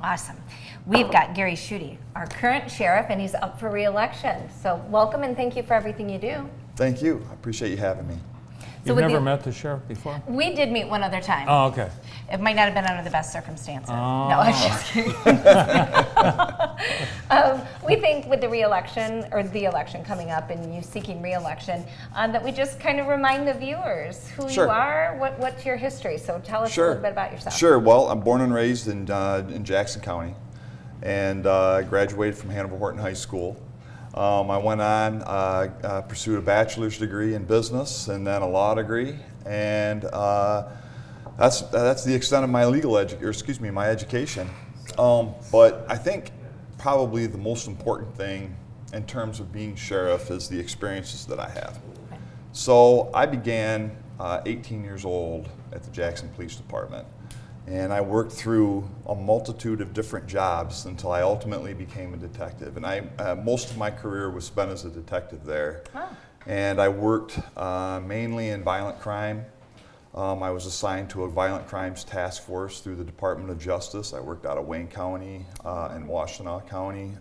Awesome. We've got Gary Schuette, our current sheriff, and he's up for re-election. So welcome and thank you for everything you do. Thank you. I appreciate you having me. So You've never met the sheriff before? We did meet one other time. Oh, okay. It might not have been under the best circumstances. Oh. No, I'm just kidding. We think with the re-election, or the election coming up and you seeking re-election, that we just kind of remind the viewers who Sure. you are, what's your history. So tell us a little bit about yourself. Sure. Well, I'm born and raised in Jackson County, and graduated from Hannibal Horton High School. I went on, pursued a bachelor's degree in business and then a law degree, and that's the extent of my my education. But I think probably the most important thing in terms of being sheriff is the experiences that I have. Okay. So I began 18 years old at the Jackson Police Department. And I worked through a multitude of different jobs until I ultimately became a detective. And most of my career was spent as a detective there. Oh. And I worked mainly in violent crime. I was assigned to a violent crimes task force through the Department of Justice. I worked out of Wayne County and Washtenaw County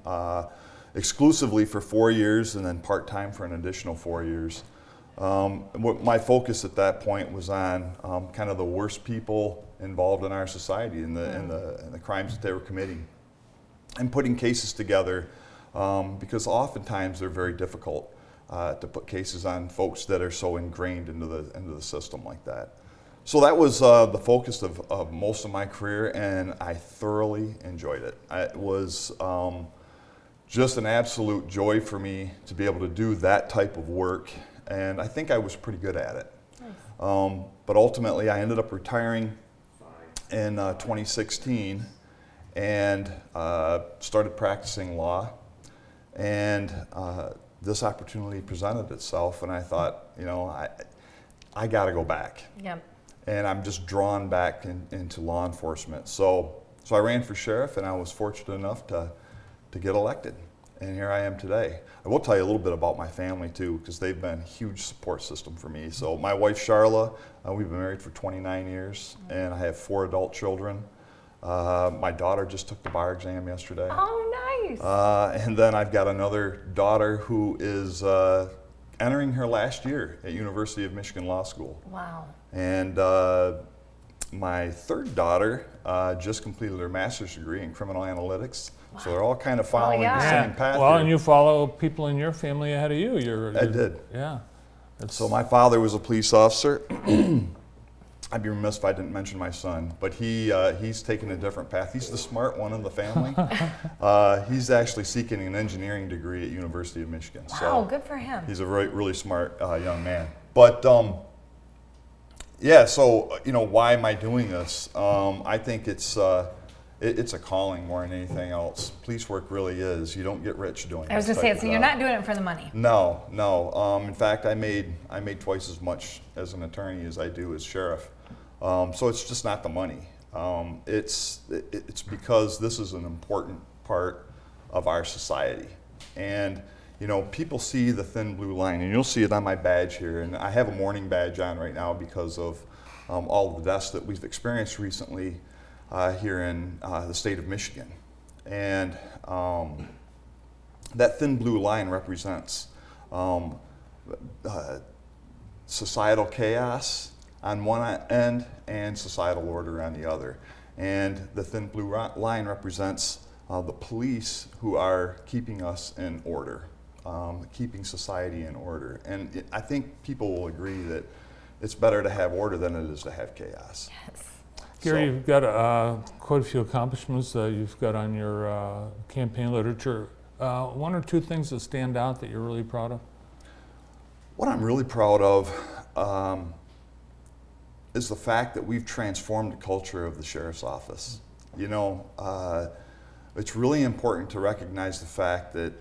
exclusively for 4 years, and then part-time for an additional 4 years. My focus at that point was on kind of the worst people involved in our society and the crimes that they were committing, and putting cases together, because oftentimes they're very difficult to put cases on folks that are so ingrained into the system like that. So that was the focus of most of my career, and I thoroughly enjoyed it. It was just an absolute joy for me to be able to do that type of work, and I think I was pretty good at it. Nice. But ultimately I ended up retiring in 2016 and started practicing law, and this opportunity presented itself, and I thought, I got to go back. Yep. And I'm just drawn back into law enforcement. So I ran for sheriff, and I was fortunate enough to get elected, and here I am today. I will tell you a little bit about my family too, because they've been a huge support system for me. So my wife Charla, we've been married for 29 years, and I have 4 adult children. My daughter just took the bar exam yesterday. Oh, nice. And then I've got another daughter who is entering her last year at University of Michigan Law School. Wow. And my third daughter just completed her master's degree in criminal analytics. Wow. So they're all kind of following the same path. Well, here. and you follow people in your family ahead of you. I did. Yeah. So my father was a police officer. I'd be remiss if I didn't mention my son, but he's taken a different path. He's the smart one in the family. He's actually seeking an engineering degree at University of Michigan. Wow, so good for him. He's a really smart young man. But so why am I doing this? I think it's a calling more than anything else. Police work really is. You don't get rich doing it. I was going to say, so you're not doing it for the money. No. In fact, I made twice as much as an attorney as I do as sheriff. So it's just not the money. It's because this is an important part of our society. And people see the thin blue line, and you'll see it on my badge here. And I have a mourning badge on right now because of all of the deaths that we've experienced recently here in the state of Michigan. And that thin blue line represents societal chaos on one end and societal order on the other. And the thin blue line represents the police who are keeping us in order, keeping society in order. And I think people will agree that it's better to have order than it is to have chaos. Yes. Gary, you've got quite a few accomplishments you've got on your campaign literature. One or two things that stand out that you're really proud of? What I'm really proud of is the fact that we've transformed the culture of the sheriff's office. It's really important to recognize the fact that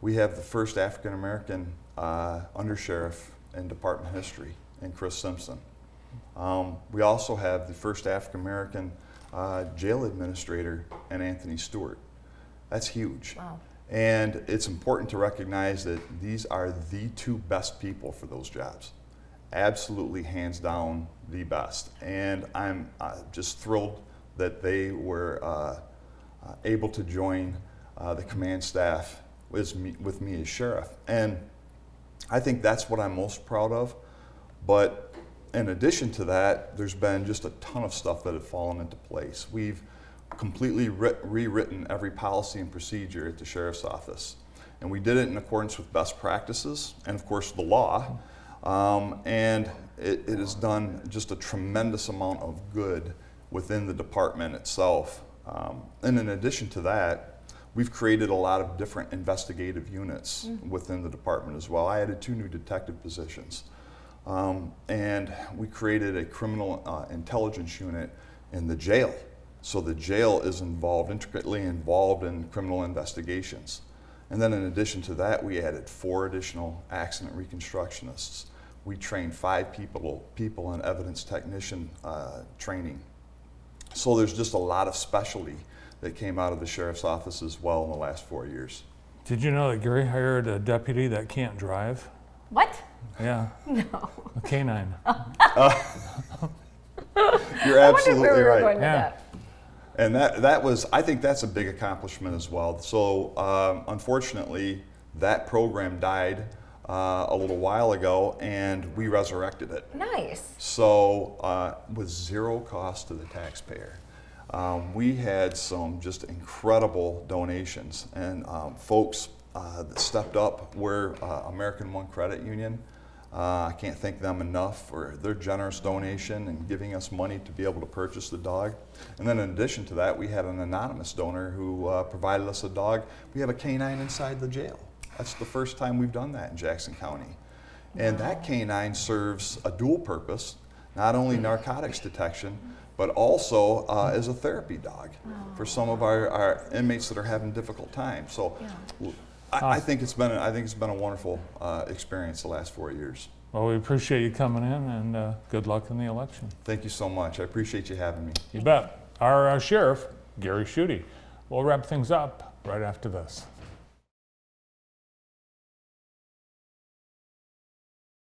we have the first African American undersheriff in department history, in Chris Simpson. We also have the first African American jail administrator in Anthony Stewart. That's huge. Wow. And it's important to recognize that these are the 2 best people for those jobs. Absolutely, hands down, the best. And I'm just thrilled that they were able to join the command staff with me as sheriff. And I think that's what I'm most proud of. But in addition to that, there's been just a ton of stuff that have fallen into place. We've completely rewritten every policy and procedure at the sheriff's office. And we did it in accordance with best practices and, of course, the law. And it has done just a tremendous amount of good within the department itself. And in addition to that, we've created a lot of different investigative units within the department as well. I added 2 new detective positions. And we created a criminal intelligence unit in the jail. So the jail is intricately involved in criminal investigations. And then in addition to that, we added 4 additional accident reconstructionists. We trained 5 people in evidence technician training. So there's just a lot of specialty that came out of the sheriff's office as well in the last 4 years. Did you know that Gary hired a deputy that can't drive? What? Yeah. No. A canine. You're I wondered absolutely where we were right. going with Yeah. that. And that was, I think that's a big accomplishment as well. So unfortunately, that program died a little while ago, and we resurrected it. Nice. So with 0 cost to the taxpayer. We had some just incredible donations, and folks that stepped up were American One Credit Union. I can't thank them enough for their generous donation and giving us money to be able to purchase the dog. And then in addition to that, we had an anonymous donor who provided us a dog. We have a canine inside the jail. That's the first time we've done that in Jackson County. And that canine serves a dual purpose, not only narcotics detection, but also as a therapy dog for some of our inmates that are having difficult times. So I think it's been a wonderful experience the last 4 years. Well, we appreciate you coming in, and good luck in the election. Thank you so much. I appreciate you having me. You bet. Our sheriff, Gary Schuette. We'll wrap things up right after this.